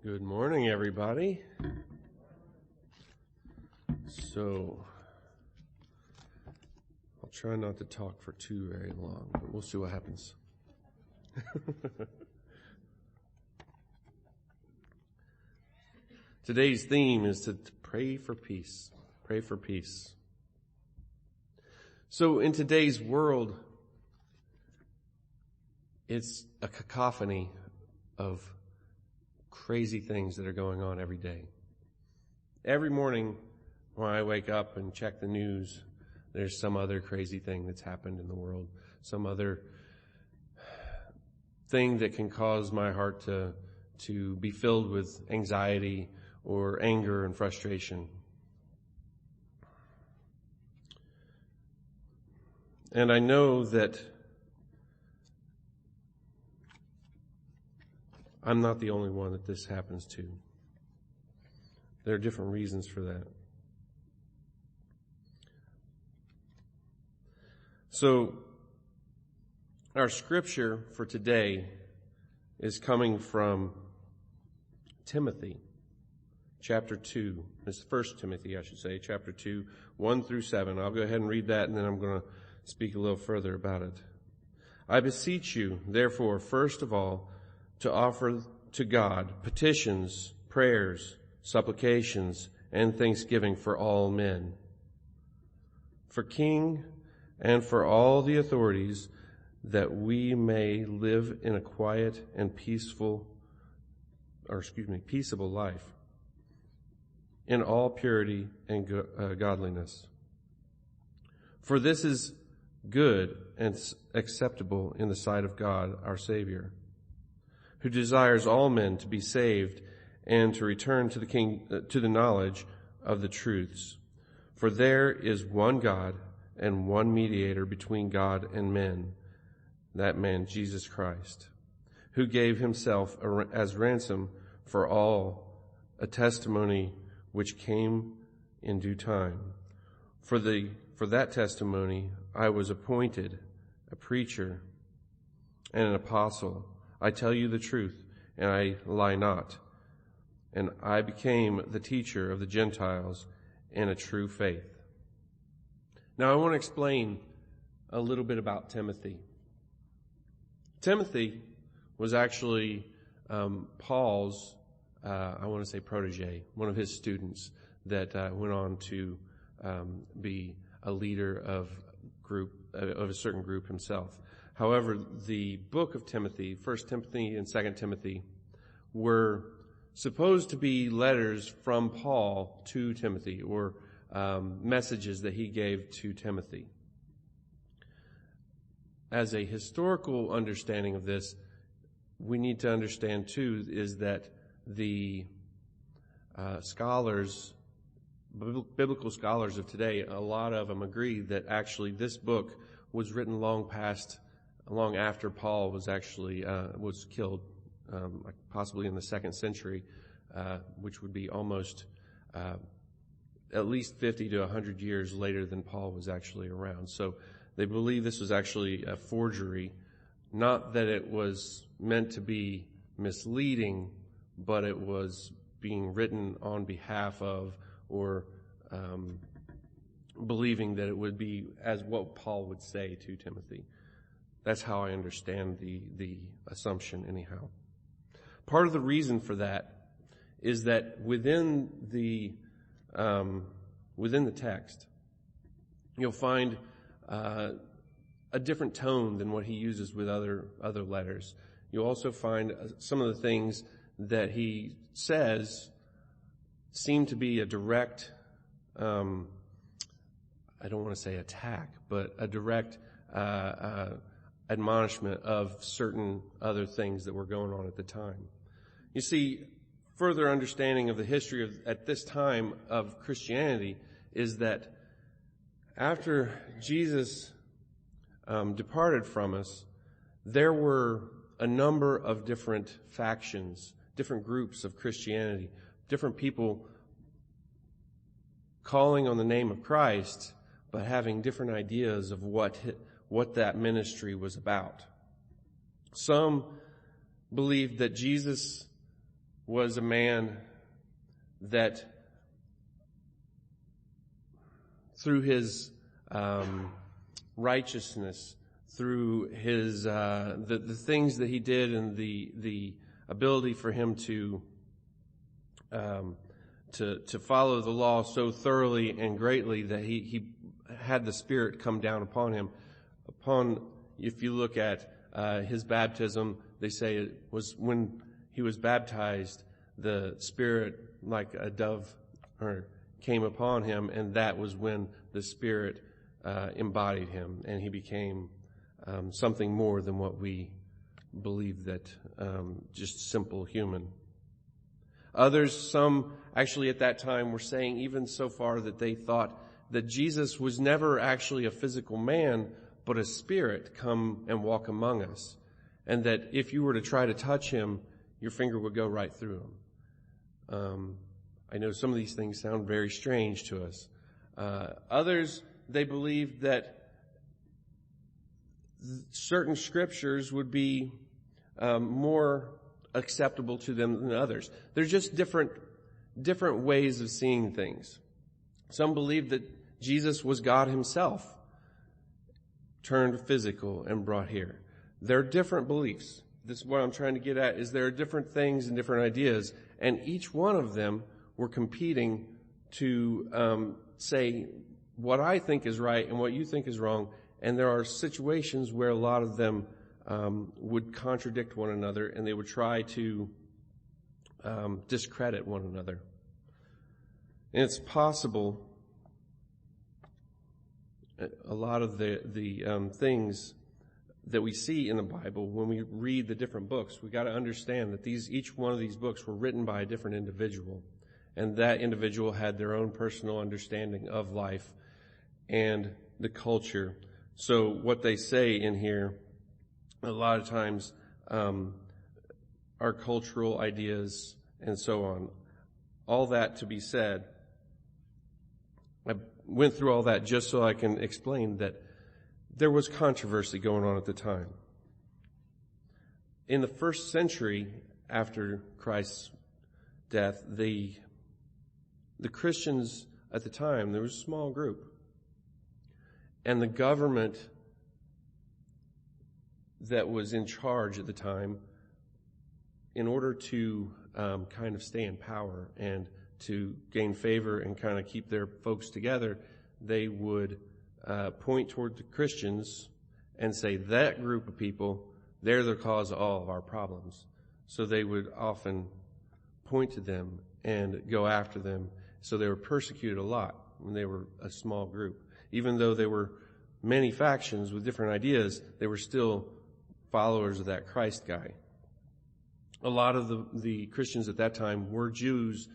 Good morning, everybody. So, I'll try not to talk for too very long, but we'll see what happens. Today's theme is to pray for peace. Pray for peace. So, in today's world, it's a cacophony of crazy things that are going on every day. Every morning when I wake up and check the news, there's some other crazy thing that's happened in the world, some other thing that can cause my heart to be filled with anxiety or anger and frustration. And I know that I'm not the only one that this happens to. There are different reasons for that. So, our scripture for today is coming from Timothy, chapter 2. It's 1 Timothy, I should say, chapter 2, 1 through 7. I'll go ahead and read that, and then I'm going to speak a little further about it. I beseech you, therefore, first of all, to offer to God petitions, prayers, supplications, and thanksgiving for all men, for king and for all the authorities, that we may live in a quiet and peaceable life, in all purity and godliness. For this is good and acceptable in the sight of God, our Savior, who desires all men to be saved and to return to the knowledge of the truths. For there is one God and one mediator between God and men, that man Jesus Christ, who gave himself as ransom for all, a testimony which came in due time. For that testimony I was appointed a preacher and an apostle. I tell you the truth, and I lie not. And I became the teacher of the Gentiles in a true faith. Now I want to explain a little bit about Timothy. Timothy was actually Paul's, protege, one of his students that went on to be a leader of a certain group himself. However, the book of Timothy, 1 Timothy and 2 Timothy, were supposed to be letters from Paul to Timothy, or messages that he gave to Timothy. As a historical understanding of this, we need to understand too is that the biblical scholars of today, a lot of them agree that actually this book was written long after Paul was actually was killed, possibly in the 2nd century, which would be almost at least 50 to 100 years later than Paul was actually around. So they believe this was actually a forgery, not that it was meant to be misleading, but it was being written on behalf of, or believing that it would be as what Paul would say to Timothy. That's how I understand the assumption anyhow. Part of the reason for that is that within the text, you'll find a different tone than what he uses with other letters. You'll also find some of the things that he says seem to be a direct, I don't want to say attack, but a direct admonishment of certain other things that were going on at the time. You see, further understanding of the history at this time of Christianity is that after Jesus departed from us, there were a number of different factions, different groups of Christianity, different people calling on the name of Christ, but having different ideas of what that ministry was about. Some believed that Jesus was a man that through his righteousness, through his the things that he did, and the ability for him to follow the law so thoroughly and greatly that he had the Spirit come down upon him. If you look at his baptism, they say it was when he was baptized, the Spirit like a dove came upon him, and that was when the Spirit embodied him, and he became something more than what we believe, that just simple human. Others, some actually at that time, were saying even so far that they thought that Jesus was never actually a physical man, but a spirit come and walk among us. And that if you were to try to touch him, your finger would go right through him. I know some of these things sound very strange to us. Others, they believed that certain scriptures would be more acceptable to them than others. They're just different ways of seeing things. Some believed that Jesus was God himself, turned physical and brought here. There are different beliefs. This is what I'm trying to get at, is there are different things and different ideas, and each one of them were competing to say what I think is right and what you think is wrong. And there are situations where a lot of them would contradict one another, and they would try to discredit one another. And it's possible a lot of the things that we see in the Bible, when we read the different books, we got to understand that each one of these books were written by a different individual, and that individual had their own personal understanding of life and the culture. So what they say in here, a lot of times, our cultural ideas and so on. All that to be said, I went through all that just so I can explain that there was controversy going on at the time. In the first century after Christ's death, the Christians at the time, there was a small group. And the government that was in charge at the time, in order to kind of stay in power and to gain favor and kind of keep their folks together, they would point toward the Christians and say, that group of people, they're the cause of all of our problems. So they would often point to them and go after them. So they were persecuted a lot when they were a small group. Even though there were many factions with different ideas, they were still followers of that Christ guy. A lot of the Christians at that time were Jews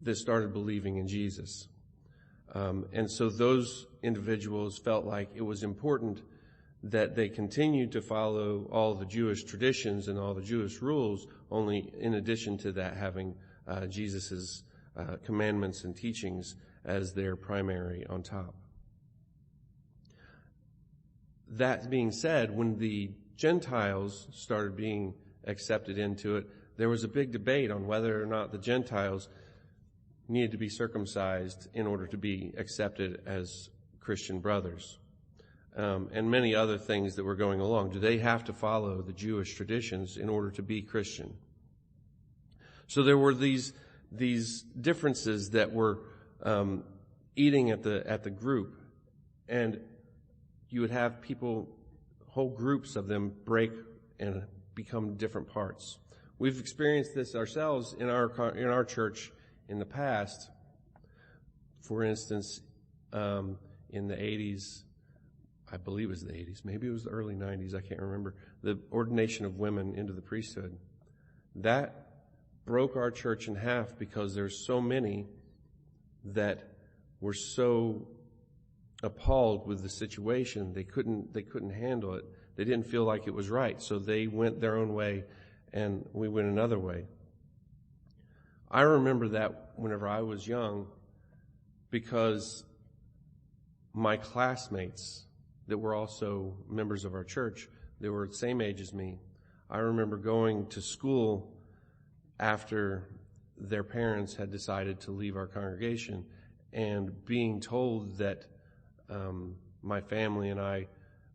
that started believing in Jesus. And so those individuals felt like it was important that they continued to follow all the Jewish traditions and all the Jewish rules, only in addition to that having Jesus's commandments and teachings as their primary on top. That being said, when the Gentiles started being accepted into it, there was a big debate on whether or not the Gentiles needed to be circumcised in order to be accepted as Christian brothers, and many other things that were going along. Do they have to follow the Jewish traditions in order to be Christian? So there were these differences that were eating at the group, and you would have people, whole groups of them, break and become different parts. We've experienced this ourselves in our church in the past. For instance, in the 80s, I believe it was the 80s, maybe it was the early 90s, I can't remember, the ordination of women into the priesthood. That broke our church in half because there's so many that were so appalled with the situation, they couldn't handle it. They didn't feel like it was right, so they went their own way and we went another way. I remember that whenever I was young, because my classmates that were also members of our church, they were the same age as me. I remember going to school after their parents had decided to leave our congregation, and being told that my family and I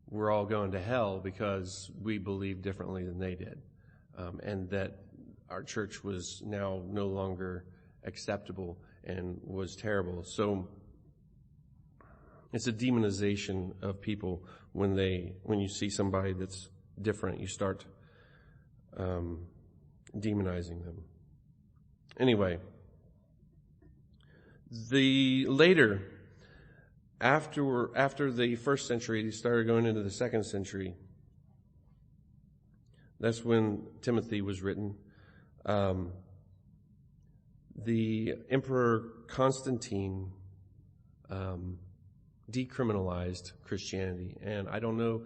were all going to hell because we believed differently than they did, and that our church was now no longer acceptable and was terrible. So it's a demonization of people when you see somebody that's different, you start demonizing them. Anyway, after the first century, they started going into the second century. That's when Timothy was written. The Emperor Constantine decriminalized Christianity, and I don't know,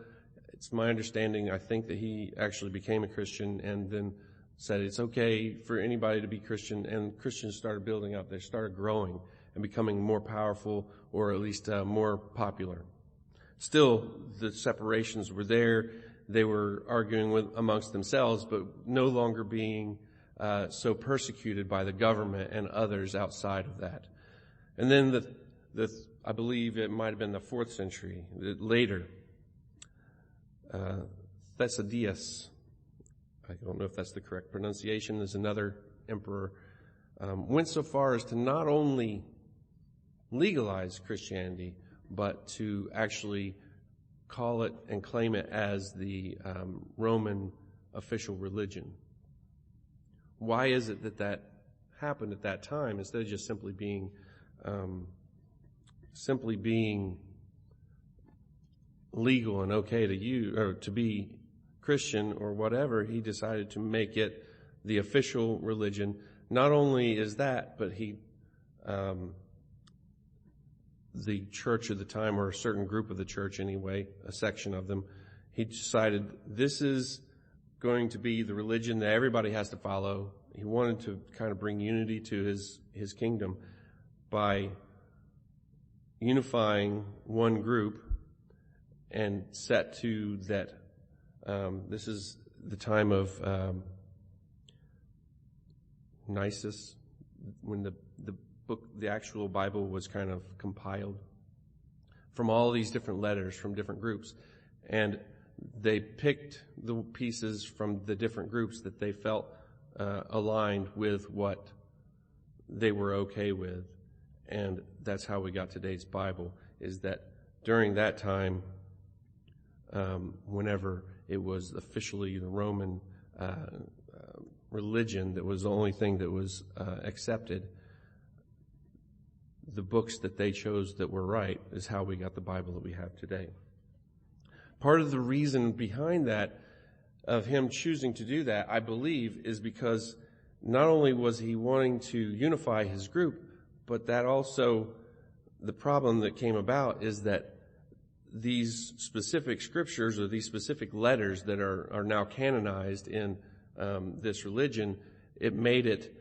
it's my understanding, I think that he actually became a Christian and then said it's okay for anybody to be Christian, and Christians started building up. They started growing and becoming more powerful, or at least more popular. Still, the separations were there. They were arguing amongst themselves, but no longer being so persecuted by the government and others outside of that. And then I believe it might have been the 4th century, later, Thessalonius, I don't know if that's the correct pronunciation, there's another emperor, went so far as to not only legalize Christianity, but to actually call it and claim it as the Roman official religion. Why is it that happened at that time, instead of just simply being legal and okay to you or to be Christian or whatever? He decided to make it the official religion. Not only is that, but the church at the time, or a certain group of the church anyway, a section of them, he decided this is going to be the religion that everybody has to follow. He wanted to kind of bring unity to his kingdom by unifying one group, and set to that. This is the time of Nisus, when the actual Bible was kind of compiled from all these different letters from different groups, and they picked the pieces from the different groups that they felt aligned with what they were okay with, and that's how we got today's Bible. Is that during that time, whenever it was officially the Roman religion that was the only thing that was accepted, the books that they chose that were right is how we got the Bible that we have today. Part of the reason behind that, of him choosing to do that, I believe, is because not only was he wanting to unify his group, but that also, the problem that came about is that these specific scriptures, or these specific letters that are now canonized in this religion, it made it,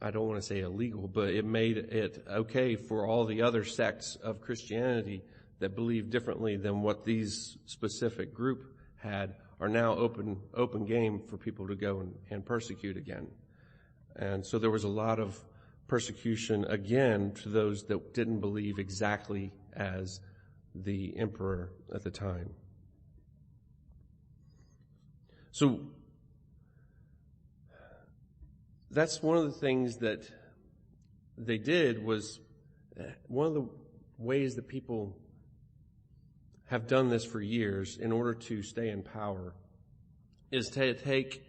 I don't want to say illegal, but it made it okay for all the other sects of Christianity that believe differently than what these specific group had, are now open game for people to go and persecute again. And so there was a lot of persecution again to those that didn't believe exactly as the emperor at the time. So that's one of the things that they did. Was one of the ways that people have done this for years in order to stay in power is to take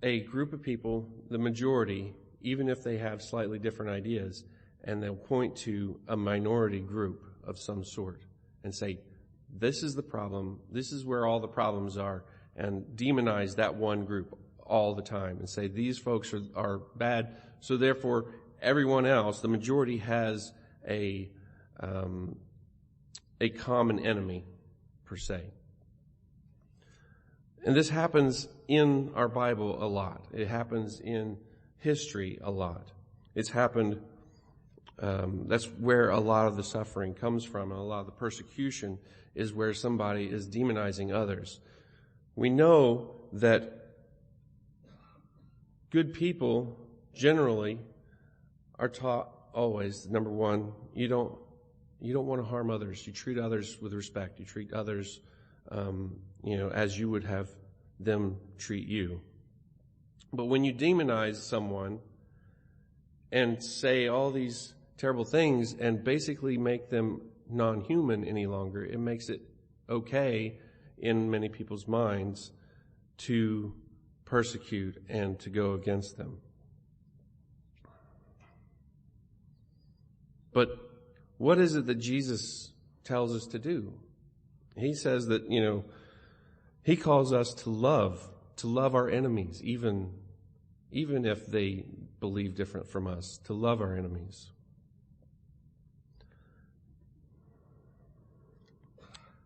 a group of people, the majority, even if they have slightly different ideas, and they'll point to a minority group of some sort and say, this is the problem, this is where all the problems are, and demonize that one group all the time and say these folks are bad, so therefore everyone else, the majority, has a common enemy, per se. And this happens in our Bible a lot. It happens in history a lot. It's happened, that's where a lot of the suffering comes from, and a lot of the persecution is where somebody is demonizing others. We know that good people generally are taught always, number one, you don't want to harm others. You treat others with respect. You treat others, as you would have them treat you. But when you demonize someone and say all these terrible things and basically make them non-human any longer, it makes it okay in many people's minds to persecute and to go against them. But what is it that Jesus tells us to do? He says that, he calls us to love our enemies, even if they believe different from us, to love our enemies.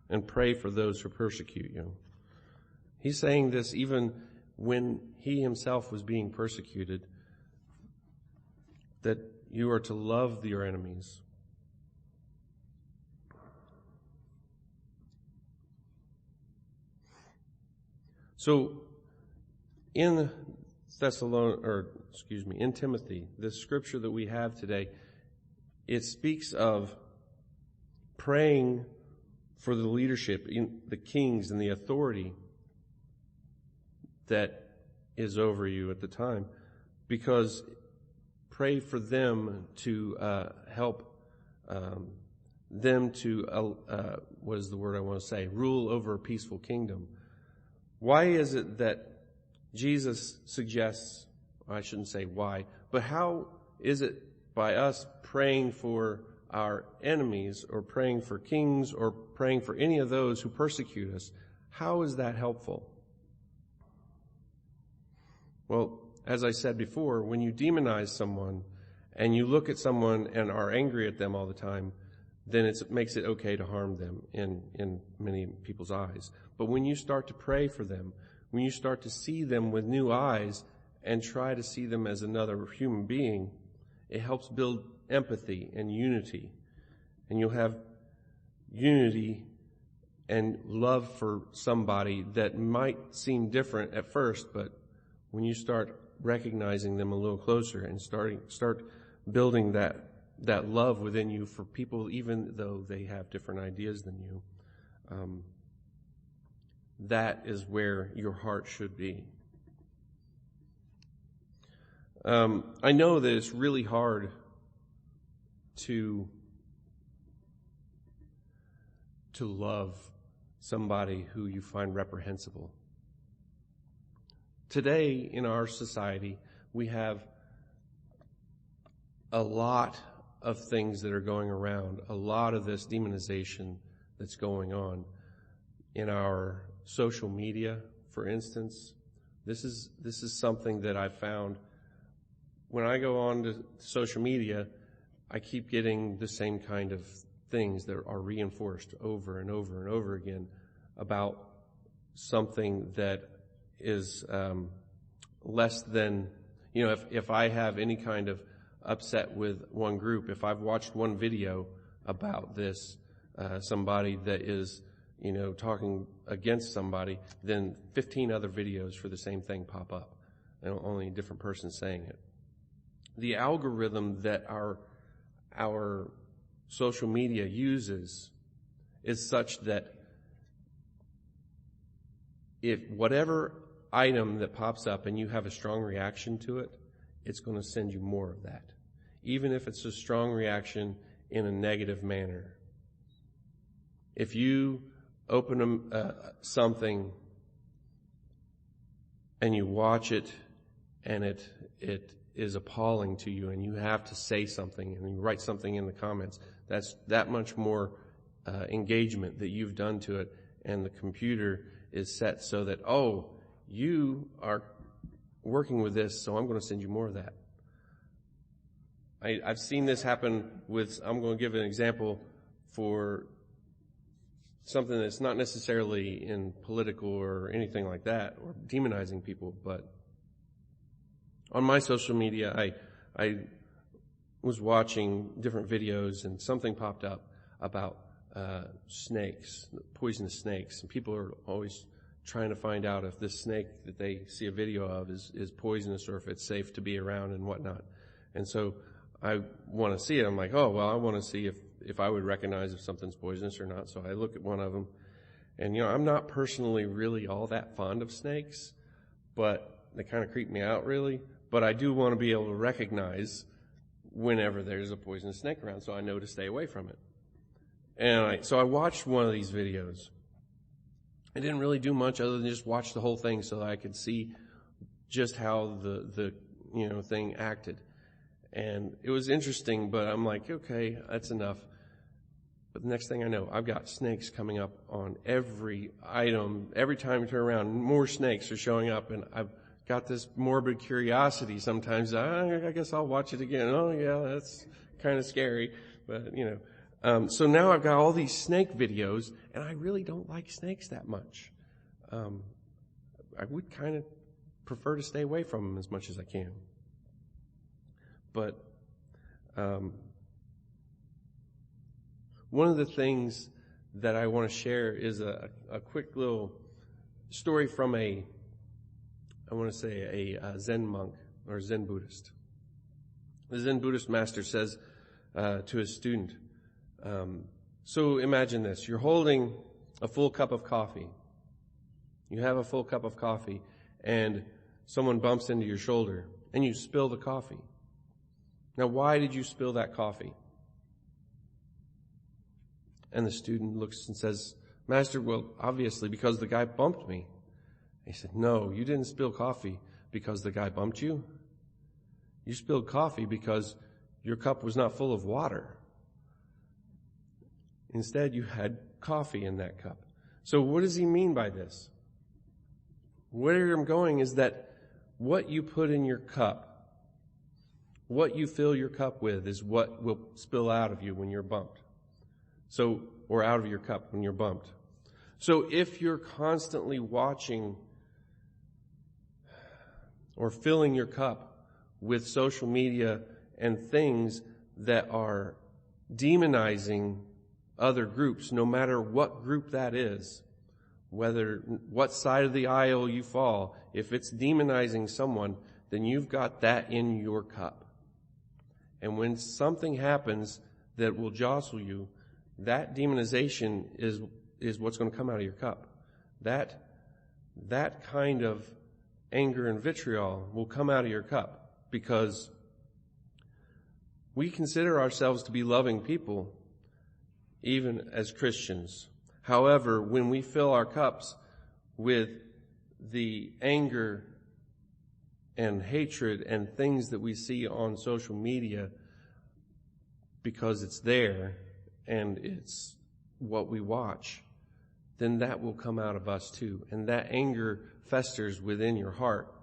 And pray for those who persecute you. He's saying this even when he himself was being persecuted, that you are to love your enemies. So in in Timothy, the scripture that we have today, it speaks of praying for the leadership, the kings and the authority that is over you at the time, because pray for them to help them to, what is the word I want to say, rule over a peaceful kingdom. Why is it that Jesus suggests, I shouldn't say why, but how is it by us praying for our enemies or praying for kings or praying for any of those who persecute us, how is that helpful? Well, as I said before, when you demonize someone and you look at someone and are angry at them all the time, then it makes it okay to harm them in many people's eyes. But when you start to pray for them, when you start to see them with new eyes and try to see them as another human being, it helps build empathy and unity. And you'll have unity and love for somebody that might seem different at first, but when you start recognizing them a little closer and start building that love within you for people, even though they have different ideas than you, that is where your heart should be. I know that it's really hard to love somebody who you find reprehensible. Today in our society, we have a lot of things that are going around, a lot of this demonization that's going on in our social media, for instance. This is something that I found when I go on to social media. I keep getting the same kind of things that are reinforced over and over and over again about something that is less than, if I have any kind of upset with one group, if I've watched one video about this, somebody that is, talking against somebody, then 15 other videos for the same thing pop up, and only a different person saying it. The algorithm that our social media uses is such that if whatever item that pops up and you have a strong reaction to it, it's going to send you more of that, even if it's a strong reaction in a negative manner. If you open something and you watch it and it is appalling to you and you have to say something and you write something in the comments, that's that much more engagement that you've done to it, and the computer is set so that, you are working with this, so I'm going to send you more of that. I've seen this happen with, I'm going to give an example for something that's not necessarily in political or anything like that, or demonizing people, but on my social media, I was watching different videos and something popped up about snakes, poisonous snakes, and people are always trying to find out if this snake that they see a video of is poisonous or if it's safe to be around and whatnot. And so I want to see it. I'm like, oh, well, I want to see if I would recognize if something's poisonous or not. So I look at one of them. And, I'm not personally really all that fond of snakes, but they kind of creep me out, really. But I do want to be able to recognize whenever there's a poisonous snake around, so I know to stay away from it. And so I watched one of these videos. I didn't really do much other than just watch the whole thing so that I could see just how the thing acted. And it was interesting, but I'm like, okay, that's enough. But the next thing I know, I've got snakes coming up on every item. Every time I turn around, more snakes are showing up, and I've got this morbid curiosity sometimes. I guess I'll watch it again. Oh, yeah, that's kind of scary. But, so now I've got all these snake videos, and I really don't like snakes that much. I would kind of prefer to stay away from them as much as I can. But one of the things that I want to share is a quick little story from a Zen monk or Zen Buddhist. The Zen Buddhist master says to his student, so imagine this. You're holding a full cup of coffee. You have a full cup of coffee, and someone bumps into your shoulder, and you spill the coffee. Now, why did you spill that coffee? And the student looks and says, Master, well, obviously because the guy bumped me. He said, no, you didn't spill coffee because the guy bumped you. You spilled coffee because your cup was not full of water. Instead, you had coffee in that cup. So what does he mean by this? Where I'm going is that what you put in your cup, what you fill your cup with, is what will spill out of you when you're bumped. Or out of your cup when you're bumped. So if you're constantly watching or filling your cup with social media and things that are demonizing other groups, no matter what group that is, what side of the aisle you fall, if it's demonizing someone, then you've got that in your cup. And when something happens that will jostle you, that demonization is what's going to come out of your cup. That kind of anger and vitriol will come out of your cup because we consider ourselves to be loving people, even as Christians. However, when we fill our cups with the anger and hatred and things that we see on social media because it's there, and it's what we watch, then that will come out of us too. And that anger festers within your heart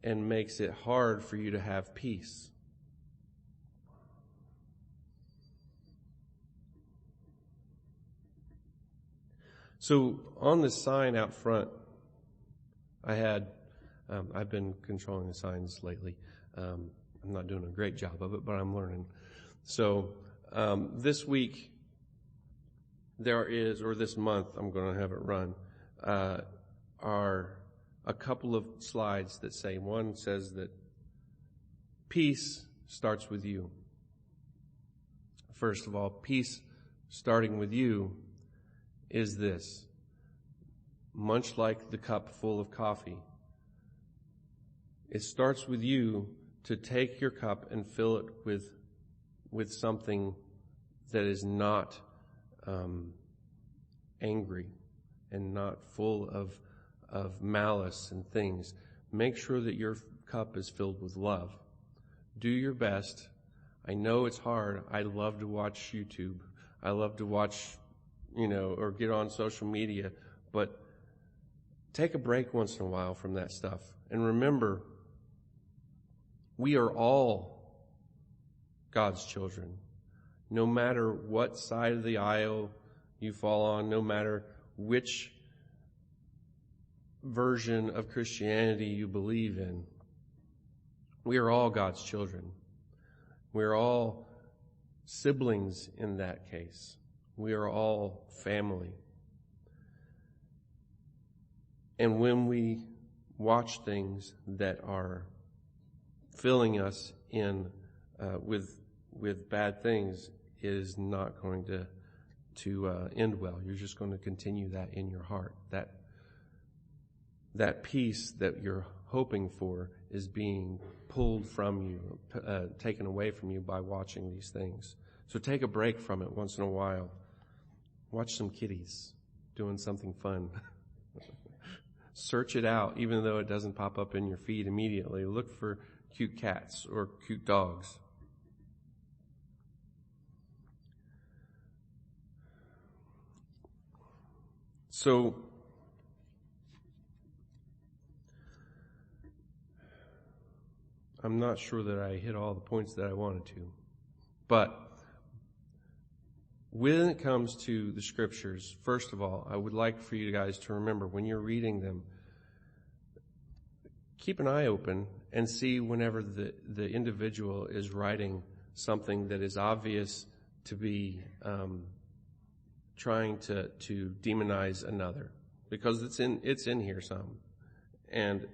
and makes it hard for you to have peace. So on the sign out front, I've been controlling the signs lately. I'm not doing a great job of it, but I'm learning. So this week this month, I'm going to have it run, are a couple of slides that say, one says that peace starts with you. First of all, peace starting with you is this. Much like the cup full of coffee, it starts with you to take your cup and fill it with something that is not angry and not full of malice and things. Make sure that your cup is filled with love. Do your best. I know it's hard. I love to watch YouTube. I love to watch, or get on social media, but take a break once in a while from that stuff. And remember, we are all God's children. No matter what side of the aisle you fall on, no matter which version of Christianity you believe in, we are all God's children. We are all siblings in that case. We are all family. And when we watch things that are filling us in with bad things, it is not going to end well. You're just going to continue that in your heart. That peace that you're hoping for is being pulled from you, taken away from you by watching these things. So take a break from it once in a while. Watch some kitties doing something fun. Search it out, even though it doesn't pop up in your feed immediately. Look for cute cats or cute dogs. So, I'm not sure that I hit all the points that I wanted to. But when it comes to the scriptures, first of all, I would like for you guys to remember when you're reading them, keep an eye open and see whenever the individual is writing something that is obvious to be trying to demonize another, because it's in here some. And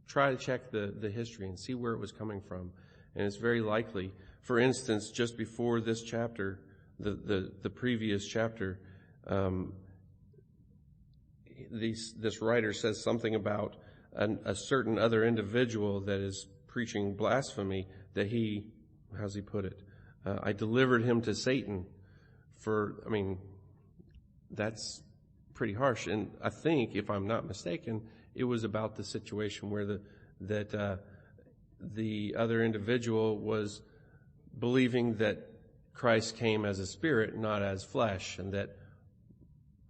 try to check the history and see where it was coming from. And it's very likely, for instance, just before this chapter, the previous chapter, this writer says something about a certain other individual that is preaching blasphemy, that how's he put it? I delivered him to Satan that's pretty harsh. And I think, if I'm not mistaken, it was about the situation where the other individual was believing that Christ came as a spirit, not as flesh, and that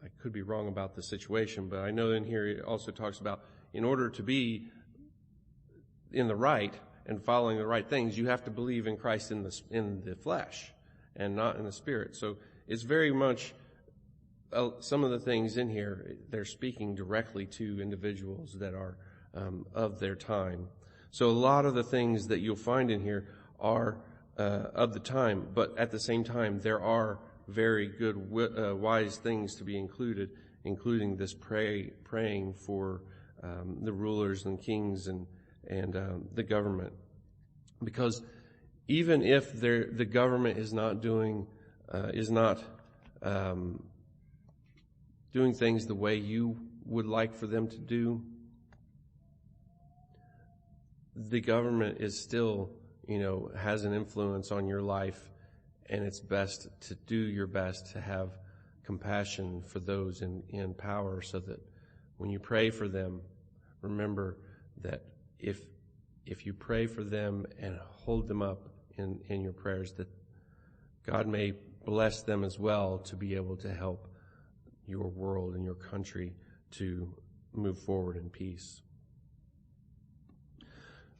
I could be wrong about the situation, but I know in here it also talks about in order to be in the right and following the right things, you have to believe in Christ in the flesh and not in the spirit. So it's very much some of the things in here, they're speaking directly to individuals that are of their time. So a lot of the things that you'll find in here are of the time, but at the same time, there are very good, wise things to be included, including this praying for the rulers and kings and the government. Because even if the government is not doing things the way you would like for them to do, the government is still, has an influence on your life, and it's best to do your best to have compassion for those in power, so that when you pray for them, remember that if you pray for them and hold them up in your prayers, that God may bless them as well to be able to help your world and your country to move forward in peace.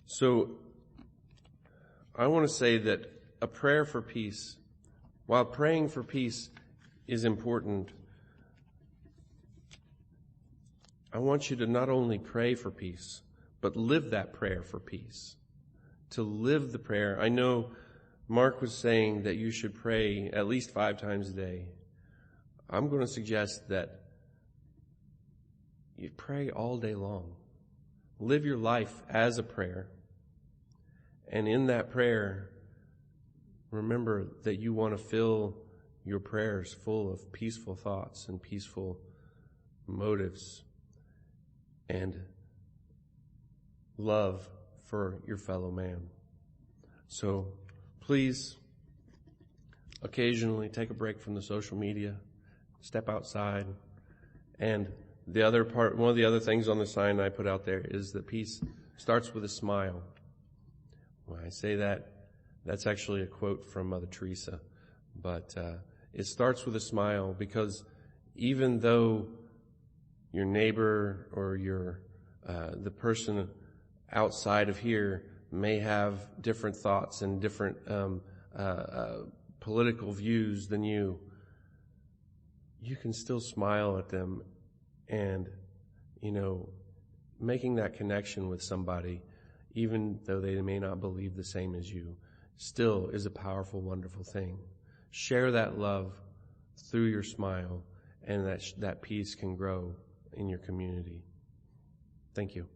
So I want to say that a prayer for peace, while praying for peace is important, I want you to not only pray for peace, but live that prayer for peace. To live the prayer. I know Mark was saying that you should pray at least 5 times a day. I'm going to suggest that you pray all day long. Live your life as a prayer. And in that prayer, remember that you want to fill your prayers full of peaceful thoughts and peaceful motives and love for your fellow man. So please, occasionally take a break from the social media, step outside. And one of the other things on the sign I put out there is that peace starts with a smile. When I say that, that's actually a quote from Mother Teresa. But it starts with a smile, because even though your neighbor or the person outside of here may have different thoughts and different political views than you can still smile at them, and making that connection with somebody, even though they may not believe the same as you, still is a powerful, wonderful thing. Share that love through your smile, and that peace can grow in your community. Thank you.